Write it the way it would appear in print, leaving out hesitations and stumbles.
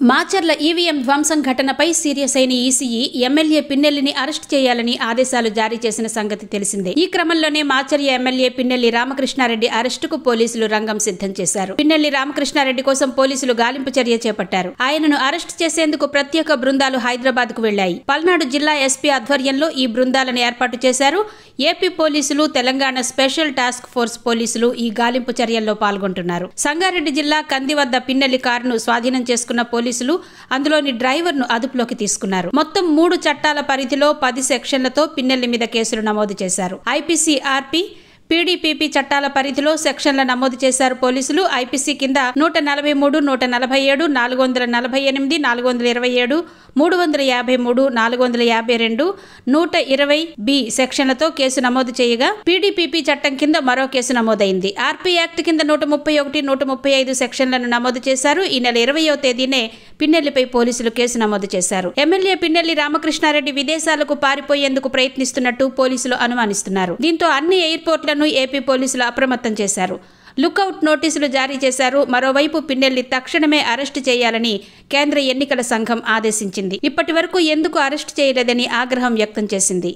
Macherla EVM ధ్వంసం ఘటనపై serious అయిన ఈసీఈ ఎమ్మెల్యే పిన్నెల్లిని అరెస్ట్ చేయాలని ఆదేశాలు జారీ చేసిన సంగతి తెలిసిందే. ఈ క్రమంలోనే మాచర్ల ఎమ్మెల్యే పిన్నెల్లి రామకృష్ణారెడ్డి అరెస్టుకు పోలీసులు రంగం సిద్ధం చేశారు. పిన్నెల్లి రామకృష్ణారెడ్డి కోసం పోలీసులు గాలింపు చర్య చేపట్టారు. ఆయనను అరెస్ట్ చేసేందుకు ప్రత్యేక బృందాలు హైదరాబాద్ కు వెళ్లాయి. పల్నాడు జిల్లా ఎస్పీ ఆధ్వర్యంలో ఈ బృందాలను ఏర్పాటు చేశారు. ఏపీ పోలీసులు, తెలంగాణ స్పెషల్ టాస్క్ ఫోర్స్ పోలీసులు ఈ గాలింపు చర్యల్లో పాల్గొంటున్నారు. సంగారెడ్డి జిల్లా కంది వద్ద పిన్నెల్లి కారును స్వాధీనం చేసుకున్న పోలీసులు అందులోని డ్రైవర్ ను అదుపులోకి తీసుకున్నారు. మొత్తం 3 చట్టాల పరిధిలో 10 సెక్షన్లతో పిన్నెల్లి మీద కేసులు నమోదు చేశారు. ఐపీసీ, ఆర్పీ, పీడీపీపీ చట్టాల పరిధిలో సెక్షన్ల నమోదు చేశారు పోలీసులు. ఐపీసీ కింద 143, 147, 448, 427, 353, 452, 120 బి సెక్షన్లతో కేసు నమోదు చేయగా పీడీపీపీ చట్టం కింద మరో కేసు నమోదైంది. ఆర్పీ యాక్ట్ కింద 131, 135 సెక్షన్లను నమోదు చేశారు. ఈ నెల 20వ తేదీనే పిన్నెల్లిపై పోలీసులు కేసు నమోదు చేశారు. ఎమ్మెల్యే పిన్నెల్లి రామకృష్ణారెడ్డి విదేశాలకు పారిపోయేందుకు ప్రయత్నిస్తున్నట్టు పోలీసులు అనుమానిస్తున్నారు. దీంతో అన్ని ఎయిర్పోర్ట్లను ఏపీ పోలీసులు అప్రమత్తం చేశారు. లుకౌట్ నోటీసులు జారీ చేశారు. మరోవైపు పిన్నెల్లి తక్షణమే అరెస్టు చేయాలని కేంద్ర ఎన్నికల సంఘం ఆదేశించింది. ఇప్పటి వరకు ఎందుకు అరెస్టు చేయలేదని ఆగ్రహం వ్యక్తం చేసింది.